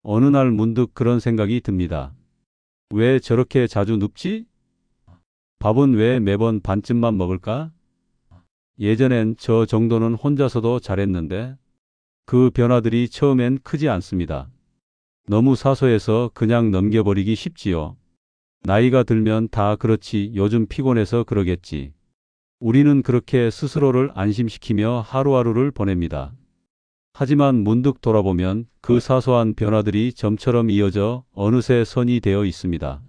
어느 날 문득 그런 생각이 듭니다. 왜 저렇게 자주 눕지? 밥은 왜 매번 반쯤만 먹을까? 예전엔 저 정도는 혼자서도 잘했는데 그 변화들이 처음엔 크지 않습니다. 너무 사소해서 그냥 넘겨버리기 쉽지요. 나이가 들면 다 그렇지, 요즘 피곤해서 그러겠지. 우리는 그렇게 스스로를 안심시키며 하루하루를 보냅니다. 하지만 문득 돌아보면 그 사소한 변화들이 점처럼 이어져 어느새 선이 되어 있습니다.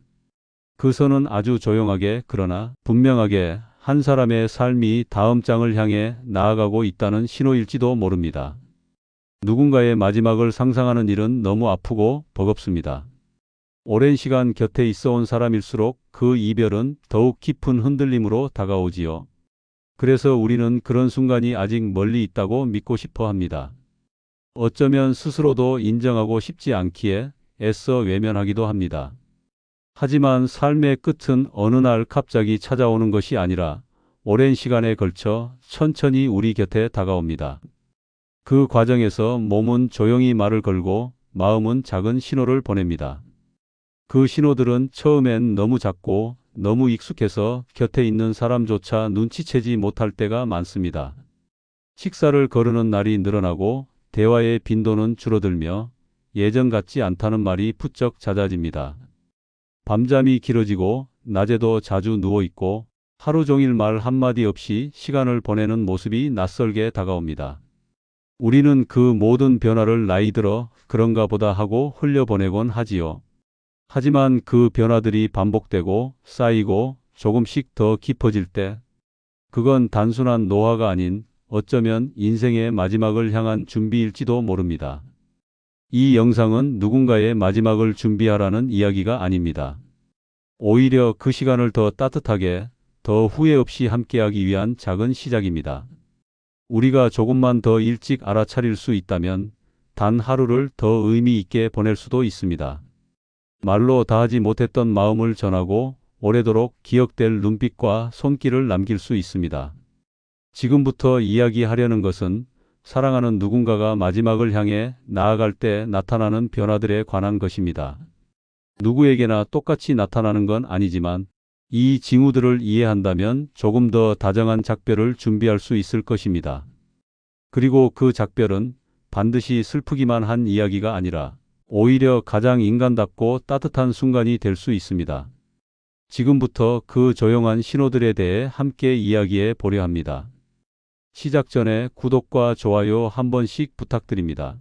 그 선은 아주 조용하게 그러나 분명하게 한 사람의 삶이 다음 장을 향해 나아가고 있다는 신호일지도 모릅니다. 누군가의 마지막을 상상하는 일은 너무 아프고 버겁습니다. 오랜 시간 곁에 있어 온 사람일수록 그 이별은 더욱 깊은 흔들림으로 다가오지요. 그래서 우리는 그런 순간이 아직 멀리 있다고 믿고 싶어 합니다. 어쩌면 스스로도 인정하고 싶지 않기에 애써 외면하기도 합니다. 하지만 삶의 끝은 어느 날 갑자기 찾아오는 것이 아니라 오랜 시간에 걸쳐 천천히 우리 곁에 다가옵니다. 그 과정에서 몸은 조용히 말을 걸고 마음은 작은 신호를 보냅니다. 그 신호들은 처음엔 너무 작고 너무 익숙해서 곁에 있는 사람조차 눈치채지 못할 때가 많습니다. 식사를 거르는 날이 늘어나고 대화의 빈도는 줄어들며 예전 같지 않다는 말이 부쩍 잦아집니다. 밤잠이 길어지고 낮에도 자주 누워있고 하루 종일 말 한마디 없이 시간을 보내는 모습이 낯설게 다가옵니다. 우리는 그 모든 변화를 나이 들어 그런가 보다 하고 흘려보내곤 하지요. 하지만 그 변화들이 반복되고 쌓이고 조금씩 더 깊어질 때 그건 단순한 노화가 아닌 어쩌면 인생의 마지막을 향한 준비일지도 모릅니다. 이 영상은 누군가의 마지막을 준비하라는 이야기가 아닙니다. 오히려 그 시간을 더 따뜻하게, 더 후회 없이 함께하기 위한 작은 시작입니다. 우리가 조금만 더 일찍 알아차릴 수 있다면 단 하루를 더 의미 있게 보낼 수도 있습니다. 말로 다하지 못했던 마음을 전하고 오래도록 기억될 눈빛과 손길을 남길 수 있습니다. 지금부터 이야기하려는 것은 사랑하는 누군가가 마지막을 향해 나아갈 때 나타나는 변화들에 관한 것입니다. 누구에게나 똑같이 나타나는 건 아니지만 이 징후들을 이해한다면 조금 더 다정한 작별을 준비할 수 있을 것입니다. 그리고 그 작별은 반드시 슬프기만 한 이야기가 아니라 오히려 가장 인간답고 따뜻한 순간이 될 수 있습니다. 지금부터 그 조용한 신호들에 대해 함께 이야기해 보려 합니다. 시작 전에 구독과 좋아요 한 번씩 부탁드립니다.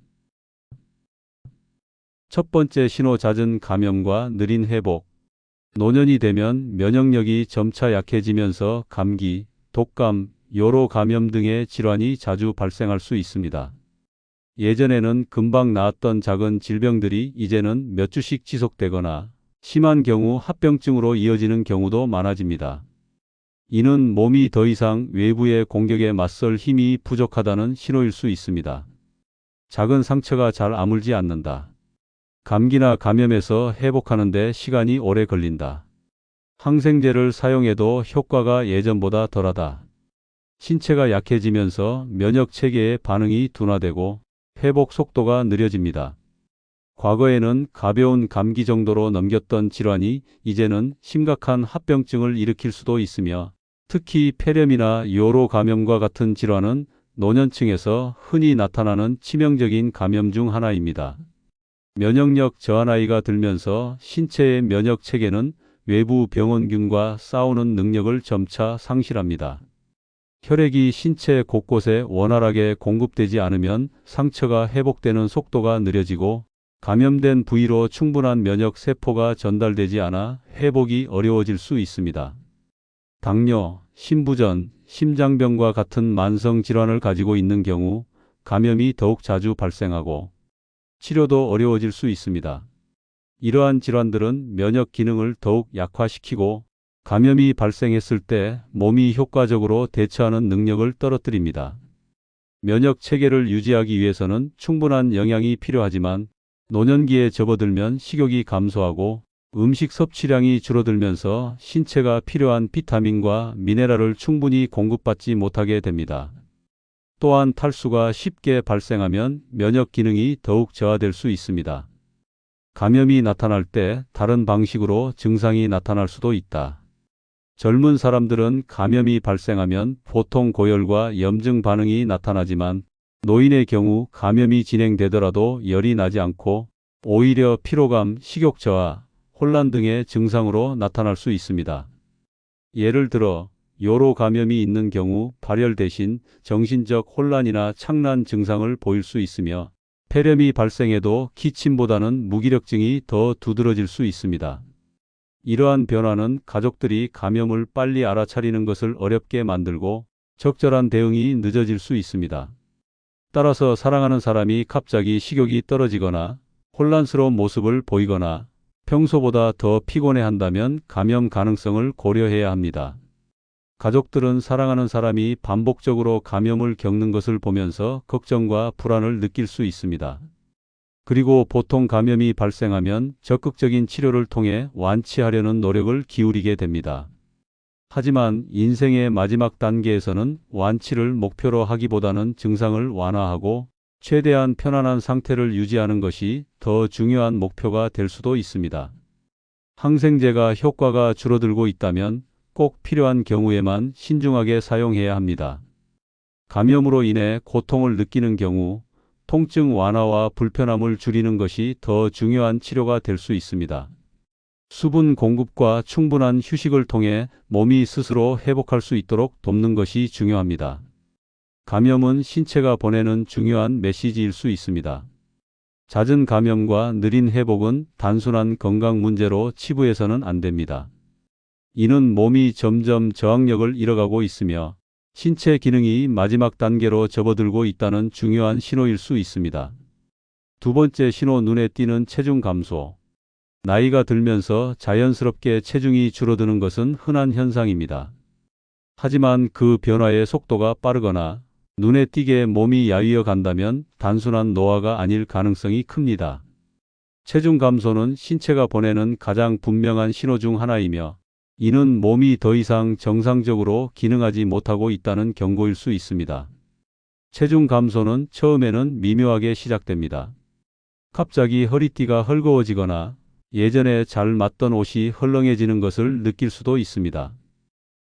첫 번째 신호, 잦은 감염과 느린 회복. 노년이 되면 면역력이 점차 약해지면서 감기, 독감, 요로 감염 등의 질환이 자주 발생할 수 있습니다. 예전에는 금방 나았던 작은 질병들이 이제는 몇 주씩 지속되거나 심한 경우 합병증으로 이어지는 경우도 많아집니다. 이는 몸이 더 이상 외부의 공격에 맞설 힘이 부족하다는 신호일 수 있습니다. 작은 상처가 잘 아물지 않는다. 감기나 감염에서 회복하는 데 시간이 오래 걸린다. 항생제를 사용해도 효과가 예전보다 덜하다. 신체가 약해지면서 면역 체계의 반응이 둔화되고 회복 속도가 느려집니다. 과거에는 가벼운 감기 정도로 넘겼던 질환이 이제는 심각한 합병증을 일으킬 수도 있으며 특히 폐렴이나 요로 감염과 같은 질환은 노년층에서 흔히 나타나는 치명적인 감염 중 하나입니다. 면역력 저하, 나이가 들면서 신체의 면역 체계는 외부 병원균과 싸우는 능력을 점차 상실합니다. 혈액이 신체 곳곳에 원활하게 공급되지 않으면 상처가 회복되는 속도가 느려지고 감염된 부위로 충분한 면역 세포가 전달되지 않아 회복이 어려워질 수 있습니다. 당뇨, 심부전, 심장병과 같은 만성 질환을 가지고 있는 경우 감염이 더욱 자주 발생하고 치료도 어려워질 수 있습니다. 이러한 질환들은 면역 기능을 더욱 약화시키고 감염이 발생했을 때 몸이 효과적으로 대처하는 능력을 떨어뜨립니다. 면역 체계를 유지하기 위해서는 충분한 영양이 필요하지만 노년기에 접어들면 식욕이 감소하고 음식 섭취량이 줄어들면서 신체가 필요한 비타민과 미네랄을 충분히 공급받지 못하게 됩니다. 또한 탈수가 쉽게 발생하면 면역 기능이 더욱 저하될 수 있습니다. 감염이 나타날 때 다른 방식으로 증상이 나타날 수도 있다. 젊은 사람들은 감염이 발생하면 보통 고열과 염증 반응이 나타나지만 노인의 경우 감염이 진행되더라도 열이 나지 않고 오히려 피로감, 식욕 저하, 혼란 등의 증상으로 나타날 수 있습니다. 예를 들어 요로 감염이 있는 경우 발열 대신 정신적 혼란이나 착란 증상을 보일 수 있으며 폐렴이 발생해도 기침보다는 무기력증이 더 두드러질 수 있습니다. 이러한 변화는 가족들이 감염을 빨리 알아차리는 것을 어렵게 만들고 적절한 대응이 늦어질 수 있습니다. 따라서 사랑하는 사람이 갑자기 식욕이 떨어지거나 혼란스러운 모습을 보이거나 평소보다 더 피곤해한다면 감염 가능성을 고려해야 합니다. 가족들은 사랑하는 사람이 반복적으로 감염을 겪는 것을 보면서 걱정과 불안을 느낄 수 있습니다. 그리고 보통 감염이 발생하면 적극적인 치료를 통해 완치하려는 노력을 기울이게 됩니다. 하지만 인생의 마지막 단계에서는 완치를 목표로 하기보다는 증상을 완화하고 최대한 편안한 상태를 유지하는 것이 더 중요한 목표가 될 수도 있습니다. 항생제가 효과가 줄어들고 있다면 꼭 필요한 경우에만 신중하게 사용해야 합니다. 감염으로 인해 고통을 느끼는 경우 통증 완화와 불편함을 줄이는 것이 더 중요한 치료가 될 수 있습니다. 수분 공급과 충분한 휴식을 통해 몸이 스스로 회복할 수 있도록 돕는 것이 중요합니다. 감염은 신체가 보내는 중요한 메시지일 수 있습니다. 잦은 감염과 느린 회복은 단순한 건강 문제로 치부해서는 안 됩니다. 이는 몸이 점점 저항력을 잃어가고 있으며 신체 기능이 마지막 단계로 접어들고 있다는 중요한 신호일 수 있습니다. 두 번째 신호, 눈에 띄는 체중 감소. 나이가 들면서 자연스럽게 체중이 줄어드는 것은 흔한 현상입니다. 하지만 그 변화의 속도가 빠르거나 눈에 띄게 몸이 야위어 간다면 단순한 노화가 아닐 가능성이 큽니다. 체중 감소는 신체가 보내는 가장 분명한 신호 중 하나이며 이는 몸이 더 이상 정상적으로 기능하지 못하고 있다는 경고일 수 있습니다. 체중 감소는 처음에는 미묘하게 시작됩니다. 갑자기 허리띠가 헐거워지거나 예전에 잘 맞던 옷이 헐렁해지는 것을 느낄 수도 있습니다.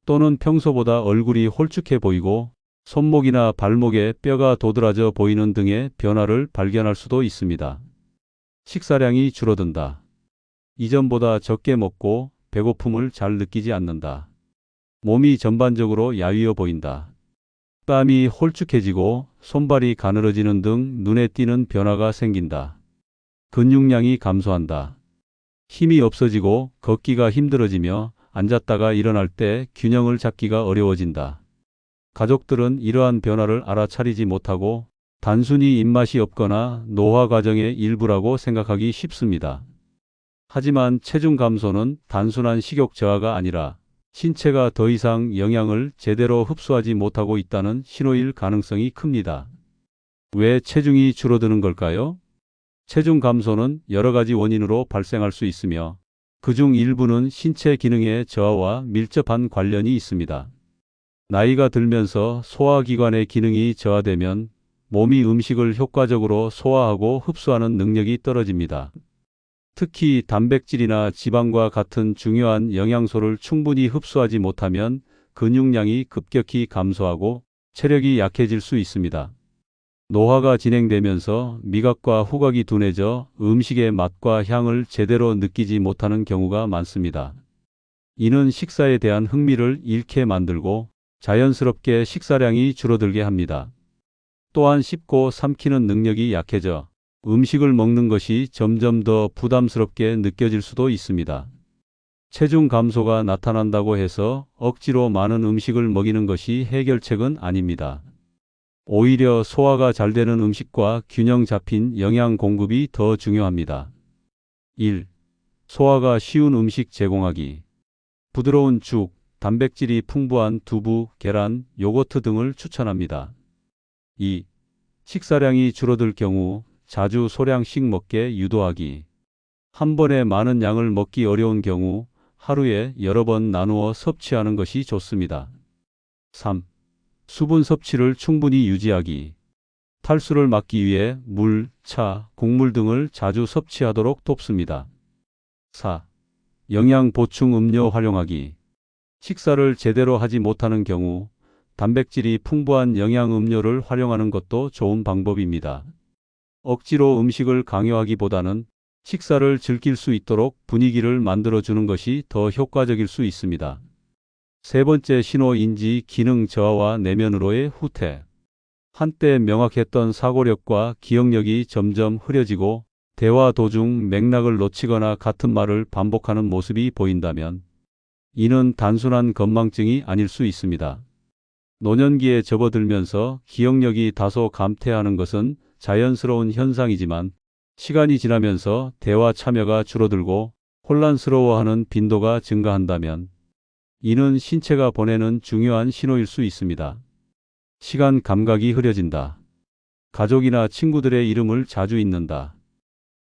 또는 평소보다 얼굴이 홀쭉해 보이고 손목이나 발목에 뼈가 도드라져 보이는 등의 변화를 발견할 수도 있습니다. 식사량이 줄어든다. 이전보다 적게 먹고 배고픔을 잘 느끼지 않는다. 몸이 전반적으로 야위어 보인다. 땀이 홀쭉해지고 손발이 가늘어지는 등 눈에 띄는 변화가 생긴다. 근육량이 감소한다. 힘이 없어지고 걷기가 힘들어지며 앉았다가 일어날 때 균형을 잡기가 어려워진다. 가족들은 이러한 변화를 알아차리지 못하고 단순히 입맛이 없거나 노화 과정의 일부라고 생각하기 쉽습니다. 하지만 체중 감소는 단순한 식욕 저하가 아니라 신체가 더 이상 영양을 제대로 흡수하지 못하고 있다는 신호일 가능성이 큽니다. 왜 체중이 줄어드는 걸까요? 체중 감소는 여러 가지 원인으로 발생할 수 있으며 그중 일부는 신체 기능의 저하와 밀접한 관련이 있습니다. 나이가 들면서 소화기관의 기능이 저하되면 몸이 음식을 효과적으로 소화하고 흡수하는 능력이 떨어집니다. 특히 단백질이나 지방과 같은 중요한 영양소를 충분히 흡수하지 못하면 근육량이 급격히 감소하고 체력이 약해질 수 있습니다. 노화가 진행되면서 미각과 후각이 둔해져 음식의 맛과 향을 제대로 느끼지 못하는 경우가 많습니다. 이는 식사에 대한 흥미를 잃게 만들고 자연스럽게 식사량이 줄어들게 합니다. 또한 씹고 삼키는 능력이 약해져 음식을 먹는 것이 점점 더 부담스럽게 느껴질 수도 있습니다. 체중 감소가 나타난다고 해서 억지로 많은 음식을 먹이는 것이 해결책은 아닙니다. 오히려 소화가 잘 되는 음식과 균형 잡힌 영양 공급이 더 중요합니다. 1. 소화가 쉬운 음식 제공하기. 부드러운 죽, 단백질이 풍부한 두부, 계란, 요거트 등을 추천합니다. 2. 식사량이 줄어들 경우 자주 소량씩 먹게 유도하기. 한 번에 많은 양을 먹기 어려운 경우 하루에 여러 번 나누어 섭취하는 것이 좋습니다. 3. 수분 섭취를 충분히 유지하기. 탈수를 막기 위해 물, 차, 곡물 등을 자주 섭취하도록 돕습니다. 4. 영양 보충 음료 활용하기. 식사를 제대로 하지 못하는 경우 단백질이 풍부한 영양 음료를 활용하는 것도 좋은 방법입니다. 억지로 음식을 강요하기보다는 식사를 즐길 수 있도록 분위기를 만들어주는 것이 더 효과적일 수 있습니다. 세 번째, 신호 인지 기능 저하와 내면으로의 후퇴. 한때 명확했던 사고력과 기억력이 점점 흐려지고 대화 도중 맥락을 놓치거나 같은 말을 반복하는 모습이 보인다면 이는 단순한 건망증이 아닐 수 있습니다. 노년기에 접어들면서 기억력이 다소 감퇴하는 것은 자연스러운 현상이지만 시간이 지나면서 대화 참여가 줄어들고 혼란스러워하는 빈도가 증가한다면 이는 신체가 보내는 중요한 신호일 수 있습니다. 시간 감각이 흐려진다. 가족이나 친구들의 이름을 자주 잊는다.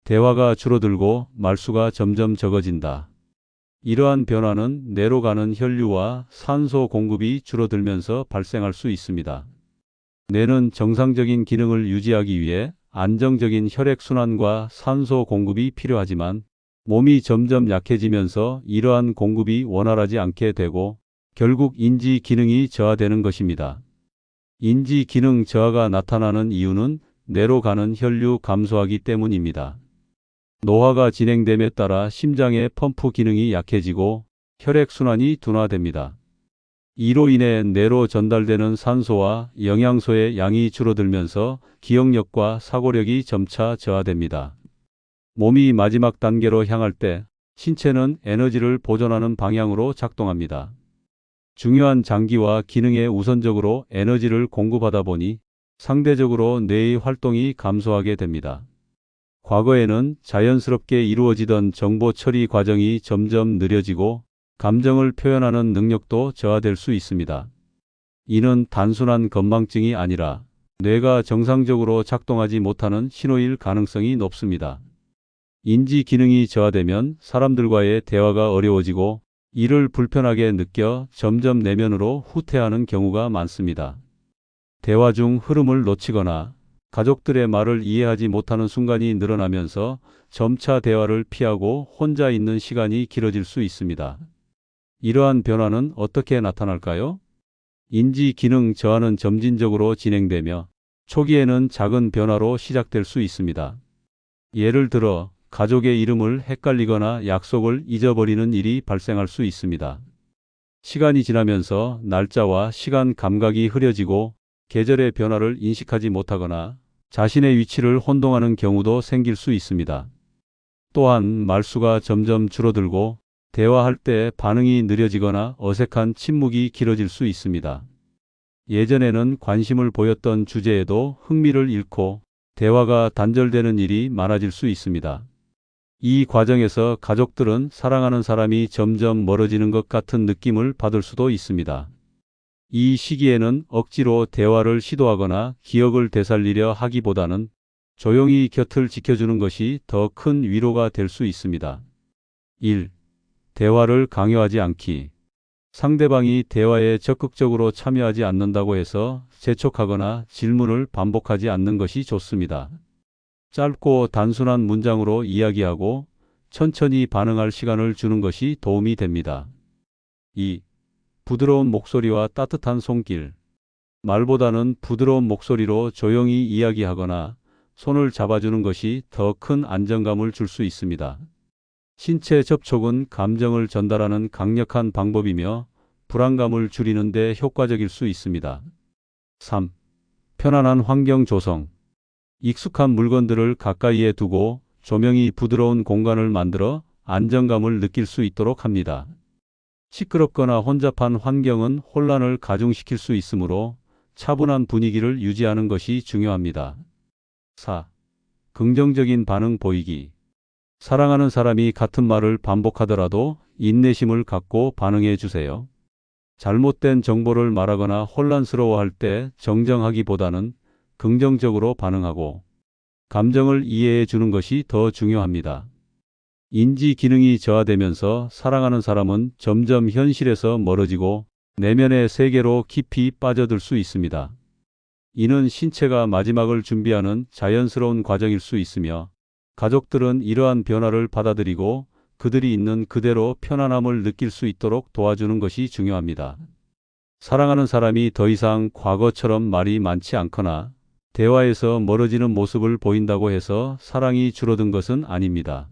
대화가 줄어들고 말수가 점점 적어진다. 이러한 변화는 뇌로 가는 혈류와 산소 공급이 줄어들면서 발생할 수 있습니다. 뇌는 정상적인 기능을 유지하기 위해 안정적인 혈액순환과 산소 공급이 필요하지만 몸이 점점 약해지면서 이러한 공급이 원활하지 않게 되고 결국 인지 기능이 저하되는 것입니다. 인지 기능 저하가 나타나는 이유는 뇌로 가는 혈류 감소하기 때문입니다. 노화가 진행됨에 따라 심장의 펌프 기능이 약해지고 혈액순환이 둔화됩니다. 이로 인해 뇌로 전달되는 산소와 영양소의 양이 줄어들면서 기억력과 사고력이 점차 저하됩니다. 몸이 마지막 단계로 향할 때 신체는 에너지를 보존하는 방향으로 작동합니다. 중요한 장기와 기능에 우선적으로 에너지를 공급하다 보니 상대적으로 뇌의 활동이 감소하게 됩니다. 과거에는 자연스럽게 이루어지던 정보 처리 과정이 점점 느려지고 감정을 표현하는 능력도 저하될 수 있습니다. 이는 단순한 건망증이 아니라 뇌가 정상적으로 작동하지 못하는 신호일 가능성이 높습니다. 인지 기능이 저하되면 사람들과의 대화가 어려워지고 이를 불편하게 느껴 점점 내면으로 후퇴하는 경우가 많습니다. 대화 중 흐름을 놓치거나 가족들의 말을 이해하지 못하는 순간이 늘어나면서 점차 대화를 피하고 혼자 있는 시간이 길어질 수 있습니다. 이러한 변화는 어떻게 나타날까요? 인지 기능 저하는 점진적으로 진행되며 초기에는 작은 변화로 시작될 수 있습니다. 예를 들어 가족의 이름을 헷갈리거나 약속을 잊어버리는 일이 발생할 수 있습니다. 시간이 지나면서 날짜와 시간 감각이 흐려지고 계절의 변화를 인식하지 못하거나 자신의 위치를 혼동하는 경우도 생길 수 있습니다. 또한 말수가 점점 줄어들고 대화할 때 반응이 느려지거나 어색한 침묵이 길어질 수 있습니다. 예전에는 관심을 보였던 주제에도 흥미를 잃고 대화가 단절되는 일이 많아질 수 있습니다. 이 과정에서 가족들은 사랑하는 사람이 점점 멀어지는 것 같은 느낌을 받을 수도 있습니다. 이 시기에는 억지로 대화를 시도하거나 기억을 되살리려 하기보다는 조용히 곁을 지켜주는 것이 더 큰 위로가 될 수 있습니다. 1. 대화를 강요하지 않기. 상대방이 대화에 적극적으로 참여하지 않는다고 해서 재촉하거나 질문을 반복하지 않는 것이 좋습니다. 짧고 단순한 문장으로 이야기하고 천천히 반응할 시간을 주는 것이 도움이 됩니다. 2. 부드러운 목소리와 따뜻한 손길. 말보다는 부드러운 목소리로 조용히 이야기하거나 손을 잡아주는 것이 더 큰 안정감을 줄 수 있습니다. 신체 접촉은 감정을 전달하는 강력한 방법이며 불안감을 줄이는 데 효과적일 수 있습니다. 3. 편안한 환경 조성. 익숙한 물건들을 가까이에 두고 조명이 부드러운 공간을 만들어 안정감을 느낄 수 있도록 합니다. 시끄럽거나 혼잡한 환경은 혼란을 가중시킬 수 있으므로 차분한 분위기를 유지하는 것이 중요합니다. 4. 긍정적인 반응 보이기. 사랑하는 사람이 같은 말을 반복하더라도 인내심을 갖고 반응해 주세요. 잘못된 정보를 말하거나 혼란스러워할 때 정정하기보다는 긍정적으로 반응하고 감정을 이해해 주는 것이 더 중요합니다. 인지 기능이 저하되면서 사랑하는 사람은 점점 현실에서 멀어지고 내면의 세계로 깊이 빠져들 수 있습니다. 이는 신체가 마지막을 준비하는 자연스러운 과정일 수 있으며 가족들은 이러한 변화를 받아들이고 그들이 있는 그대로 편안함을 느낄 수 있도록 도와주는 것이 중요합니다. 사랑하는 사람이 더 이상 과거처럼 말이 많지 않거나 대화에서 멀어지는 모습을 보인다고 해서 사랑이 줄어든 것은 아닙니다.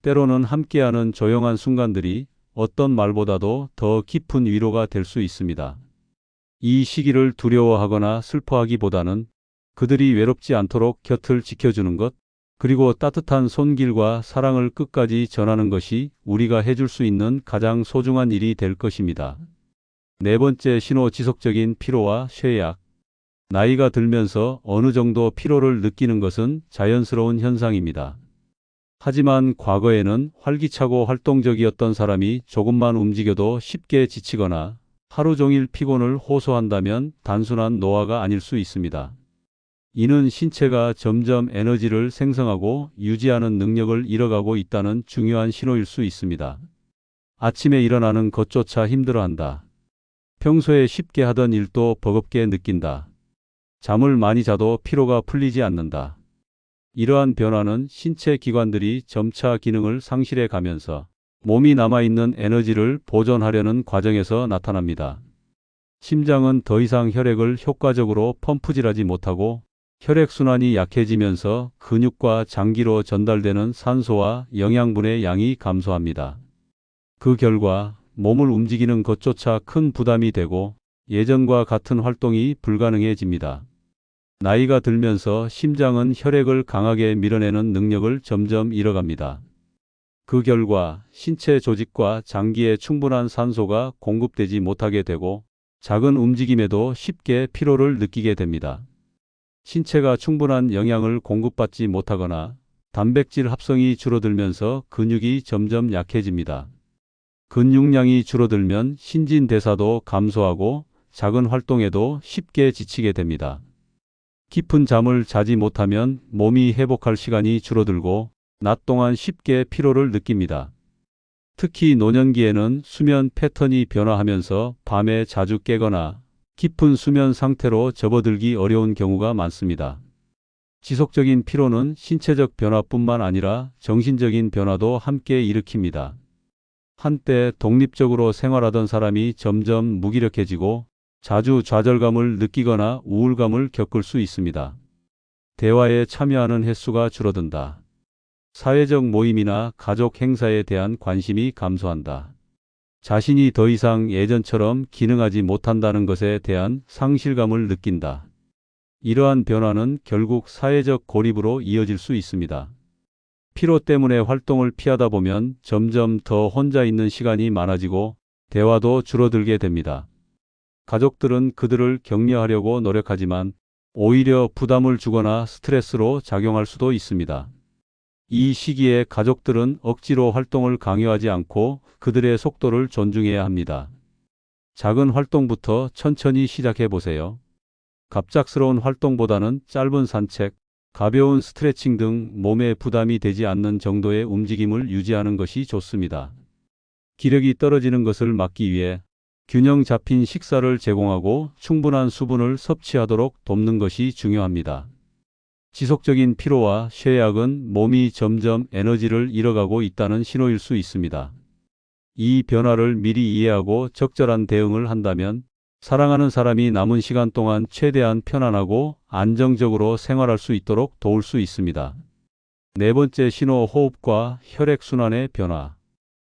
때로는 함께하는 조용한 순간들이 어떤 말보다도 더 깊은 위로가 될 수 있습니다. 이 시기를 두려워하거나 슬퍼하기보다는 그들이 외롭지 않도록 곁을 지켜주는 것, 그리고 따뜻한 손길과 사랑을 끝까지 전하는 것이 우리가 해줄 수 있는 가장 소중한 일이 될 것입니다. 네 번째 신호, 지속적인 피로와 쇠약. 나이가 들면서 어느 정도 피로를 느끼는 것은 자연스러운 현상입니다. 하지만 과거에는 활기차고 활동적이었던 사람이 조금만 움직여도 쉽게 지치거나 하루 종일 피곤을 호소한다면 단순한 노화가 아닐 수 있습니다. 이는 신체가 점점 에너지를 생성하고 유지하는 능력을 잃어가고 있다는 중요한 신호일 수 있습니다. 아침에 일어나는 것조차 힘들어한다. 평소에 쉽게 하던 일도 버겁게 느낀다. 잠을 많이 자도 피로가 풀리지 않는다. 이러한 변화는 신체 기관들이 점차 기능을 상실해 가면서 몸이 남아있는 에너지를 보존하려는 과정에서 나타납니다. 심장은 더 이상 혈액을 효과적으로 펌프질하지 못하고 혈액순환이 약해지면서 근육과 장기로 전달되는 산소와 영양분의 양이 감소합니다. 그 결과 몸을 움직이는 것조차 큰 부담이 되고 예전과 같은 활동이 불가능해집니다. 나이가 들면서 심장은 혈액을 강하게 밀어내는 능력을 점점 잃어갑니다. 그 결과 신체 조직과 장기에 충분한 산소가 공급되지 못하게 되고 작은 움직임에도 쉽게 피로를 느끼게 됩니다. 신체가 충분한 영양을 공급받지 못하거나 단백질 합성이 줄어들면서 근육이 점점 약해집니다. 근육량이 줄어들면 신진대사도 감소하고 작은 활동에도 쉽게 지치게 됩니다. 깊은 잠을 자지 못하면 몸이 회복할 시간이 줄어들고 낮 동안 쉽게 피로를 느낍니다. 특히 노년기에는 수면 패턴이 변화하면서 밤에 자주 깨거나 깊은 수면 상태로 접어들기 어려운 경우가 많습니다. 지속적인 피로는 신체적 변화뿐만 아니라 정신적인 변화도 함께 일으킵니다. 한때 독립적으로 생활하던 사람이 점점 무기력해지고 자주 좌절감을 느끼거나 우울감을 겪을 수 있습니다. 대화에 참여하는 횟수가 줄어든다. 사회적 모임이나 가족 행사에 대한 관심이 감소한다. 자신이 더 이상 예전처럼 기능하지 못한다는 것에 대한 상실감을 느낀다. 이러한 변화는 결국 사회적 고립으로 이어질 수 있습니다. 피로 때문에 활동을 피하다 보면 점점 더 혼자 있는 시간이 많아지고 대화도 줄어들게 됩니다. 가족들은 그들을 격려하려고 노력하지만 오히려 부담을 주거나 스트레스로 작용할 수도 있습니다. 이 시기에 가족들은 억지로 활동을 강요하지 않고 그들의 속도를 존중해야 합니다. 작은 활동부터 천천히 시작해 보세요. 갑작스러운 활동보다는 짧은 산책, 가벼운 스트레칭 등 몸에 부담이 되지 않는 정도의 움직임을 유지하는 것이 좋습니다. 기력이 떨어지는 것을 막기 위해 균형 잡힌 식사를 제공하고 충분한 수분을 섭취하도록 돕는 것이 중요합니다. 지속적인 피로와 쇠약은 몸이 점점 에너지를 잃어가고 있다는 신호일 수 있습니다. 이 변화를 미리 이해하고 적절한 대응을 한다면 사랑하는 사람이 남은 시간 동안 최대한 편안하고 안정적으로 생활할 수 있도록 도울 수 있습니다. 네 번째 신호, 호흡과 혈액순환의 변화.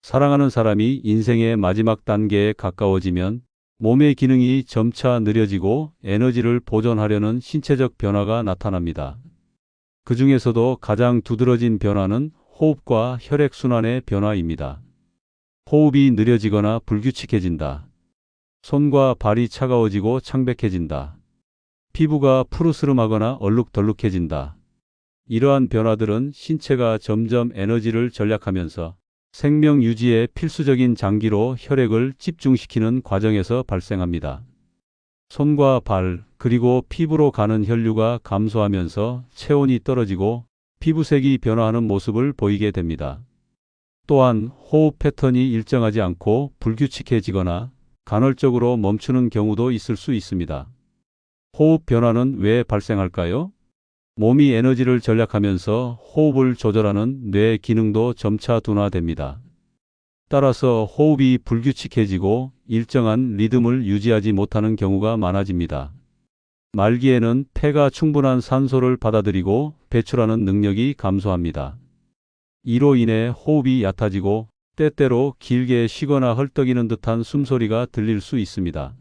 사랑하는 사람이 인생의 마지막 단계에 가까워지면 몸의 기능이 점차 느려지고 에너지를 보존하려는 신체적 변화가 나타납니다. 그 중에서도 가장 두드러진 변화는 호흡과 혈액순환의 변화입니다. 호흡이 느려지거나 불규칙해진다. 손과 발이 차가워지고 창백해진다. 피부가 푸르스름하거나 얼룩덜룩해진다. 이러한 변화들은 신체가 점점 에너지를 절약하면서 생명 유지에 필수적인 장기로 혈액을 집중시키는 과정에서 발생합니다. 손과 발, 그리고 피부로 가는 혈류가 감소하면서 체온이 떨어지고 피부색이 변화하는 모습을 보이게 됩니다. 또한 호흡 패턴이 일정하지 않고 불규칙해지거나 간헐적으로 멈추는 경우도 있을 수 있습니다. 호흡 변화는 왜 발생할까요? 몸이 에너지를 절약하면서 호흡을 조절하는 뇌 기능도 점차 둔화됩니다. 따라서 호흡이 불규칙해지고 일정한 리듬을 유지하지 못하는 경우가 많아집니다. 말기에는 폐가 충분한 산소를 받아들이고 배출하는 능력이 감소합니다. 이로 인해 호흡이 얕아지고 때때로 길게 쉬거나 헐떡이는 듯한 숨소리가 들릴 수 있습니다.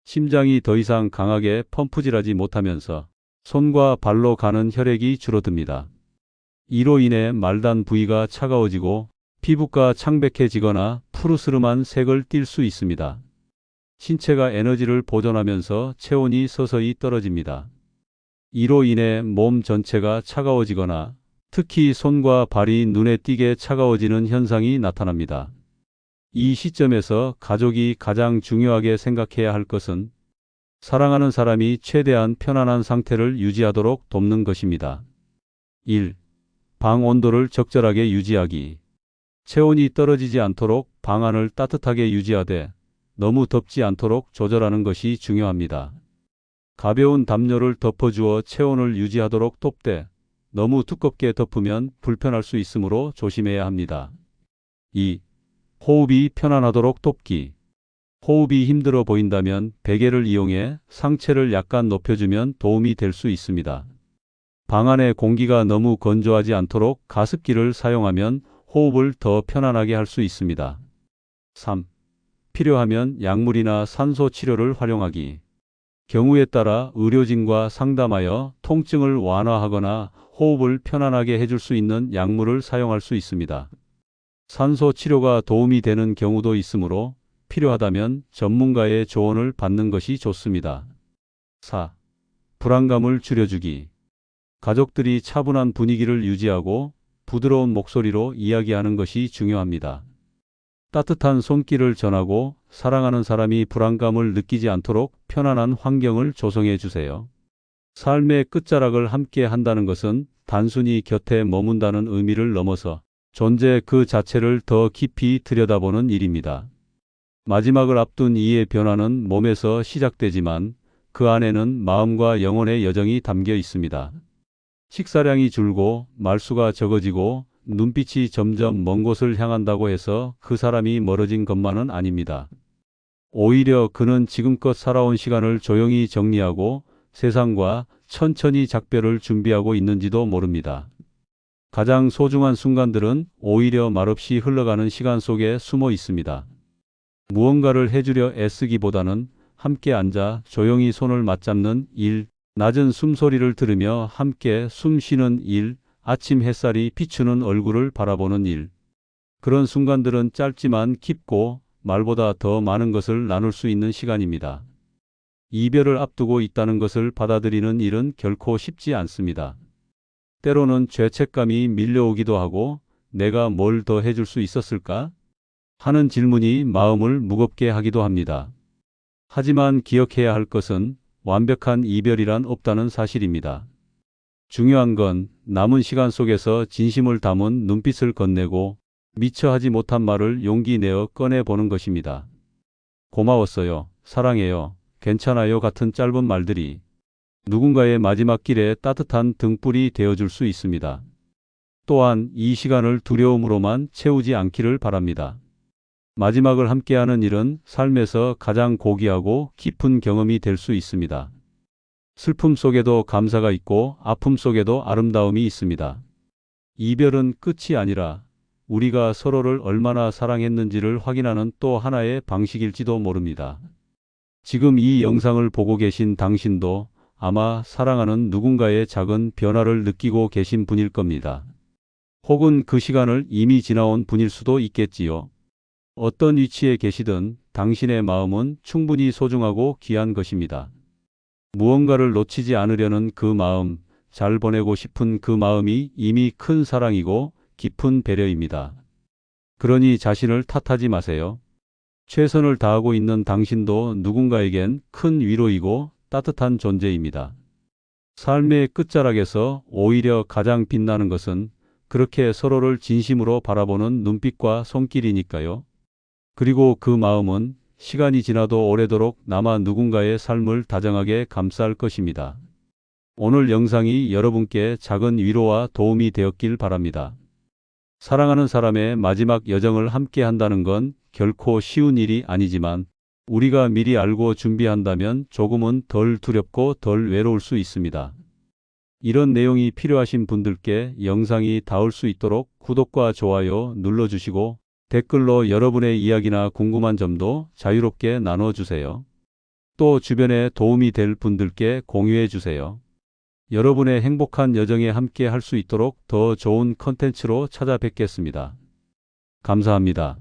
심장이 더 이상 강하게 펌프질하지 못하면서 손과 발로 가는 혈액이 줄어듭니다. 이로 인해 말단 부위가 차가워지고 피부가 창백해지거나 푸르스름한 색을 띨 수 있습니다. 신체가 에너지를 보존하면서 체온이 서서히 떨어집니다. 이로 인해 몸 전체가 차가워지거나 특히 손과 발이 눈에 띄게 차가워지는 현상이 나타납니다. 이 시점에서 가족이 가장 중요하게 생각해야 할 것은 사랑하는 사람이 최대한 편안한 상태를 유지하도록 돕는 것입니다. 1. 방 온도를 적절하게 유지하기. 체온이 떨어지지 않도록 방 안을 따뜻하게 유지하되 너무 덥지 않도록 조절하는 것이 중요합니다. 가벼운 담요를 덮어주어 체온을 유지하도록 돕되 너무 두껍게 덮으면 불편할 수 있으므로 조심해야 합니다. 2. 호흡이 편안하도록 돕기. 호흡이 힘들어 보인다면 베개를 이용해 상체를 약간 높여주면 도움이 될 수 있습니다. 방 안의 공기가 너무 건조하지 않도록 가습기를 사용하면 호흡을 더 편안하게 할 수 있습니다. 3. 필요하면 약물이나 산소 치료를 활용하기. 경우에 따라 의료진과 상담하여 통증을 완화하거나 호흡을 편안하게 해줄 수 있는 약물을 사용할 수 있습니다. 산소 치료가 도움이 되는 경우도 있으므로 필요하다면 전문가의 조언을 받는 것이 좋습니다. 4. 불안감을 줄여주기. 가족들이 차분한 분위기를 유지하고 부드러운 목소리로 이야기하는 것이 중요합니다. 따뜻한 손길을 전하고 사랑하는 사람이 불안감을 느끼지 않도록 편안한 환경을 조성해 주세요. 삶의 끝자락을 함께 한다는 것은 단순히 곁에 머문다는 의미를 넘어서 존재 그 자체를 더 깊이 들여다보는 일입니다. 마지막을 앞둔 이의 변화는 몸에서 시작되지만 그 안에는 마음과 영혼의 여정이 담겨 있습니다. 식사량이 줄고 말수가 적어지고 눈빛이 점점 먼 곳을 향한다고 해서 그 사람이 멀어진 것만은 아닙니다. 오히려 그는 지금껏 살아온 시간을 조용히 정리하고 세상과 천천히 작별을 준비하고 있는지도 모릅니다. 가장 소중한 순간들은 오히려 말없이 흘러가는 시간 속에 숨어 있습니다. 무언가를 해주려 애쓰기보다는 함께 앉아 조용히 손을 맞잡는 일, 낮은 숨소리를 들으며 함께 숨 쉬는 일, 아침 햇살이 비추는 얼굴을 바라보는 일. 그런 순간들은 짧지만 깊고 말보다 더 많은 것을 나눌 수 있는 시간입니다. 이별을 앞두고 있다는 것을 받아들이는 일은 결코 쉽지 않습니다. 때로는 죄책감이 밀려오기도 하고 내가 뭘 더 해줄 수 있었을까? 하는 질문이 마음을 무겁게 하기도 합니다. 하지만 기억해야 할 것은 완벽한 이별이란 없다는 사실입니다. 중요한 건 남은 시간 속에서 진심을 담은 눈빛을 건네고 미처 하지 못한 말을 용기 내어 꺼내보는 것입니다. 고마웠어요, 사랑해요, 괜찮아요 같은 짧은 말들이 누군가의 마지막 길에 따뜻한 등불이 되어줄 수 있습니다. 또한 이 시간을 두려움으로만 채우지 않기를 바랍니다. 마지막을 함께하는 일은 삶에서 가장 고귀하고 깊은 경험이 될 수 있습니다. 슬픔 속에도 감사가 있고 아픔 속에도 아름다움이 있습니다. 이별은 끝이 아니라 우리가 서로를 얼마나 사랑했는지를 확인하는 또 하나의 방식일지도 모릅니다. 지금 이 영상을 보고 계신 당신도 아마 사랑하는 누군가의 작은 변화를 느끼고 계신 분일 겁니다. 혹은 그 시간을 이미 지나온 분일 수도 있겠지요. 어떤 위치에 계시든 당신의 마음은 충분히 소중하고 귀한 것입니다. 무언가를 놓치지 않으려는 그 마음, 잘 보내고 싶은 그 마음이 이미 큰 사랑이고 깊은 배려입니다. 그러니 자신을 탓하지 마세요. 최선을 다하고 있는 당신도 누군가에겐 큰 위로이고 따뜻한 존재입니다. 삶의 끝자락에서 오히려 가장 빛나는 것은 그렇게 서로를 진심으로 바라보는 눈빛과 손길이니까요. 그리고 그 마음은 시간이 지나도 오래도록 남아 누군가의 삶을 다정하게 감쌀 것입니다. 오늘 영상이 여러분께 작은 위로와 도움이 되었길 바랍니다. 사랑하는 사람의 마지막 여정을 함께 한다는 건 결코 쉬운 일이 아니지만 우리가 미리 알고 준비한다면 조금은 덜 두렵고 덜 외로울 수 있습니다. 이런 내용이 필요하신 분들께 영상이 닿을 수 있도록 구독과 좋아요 눌러주시고 댓글로 여러분의 이야기나 궁금한 점도 자유롭게 나눠주세요. 또 주변에 도움이 될 분들께 공유해 주세요. 여러분의 행복한 여정에 함께 할 수 있도록 더 좋은 컨텐츠로 찾아뵙겠습니다. 감사합니다.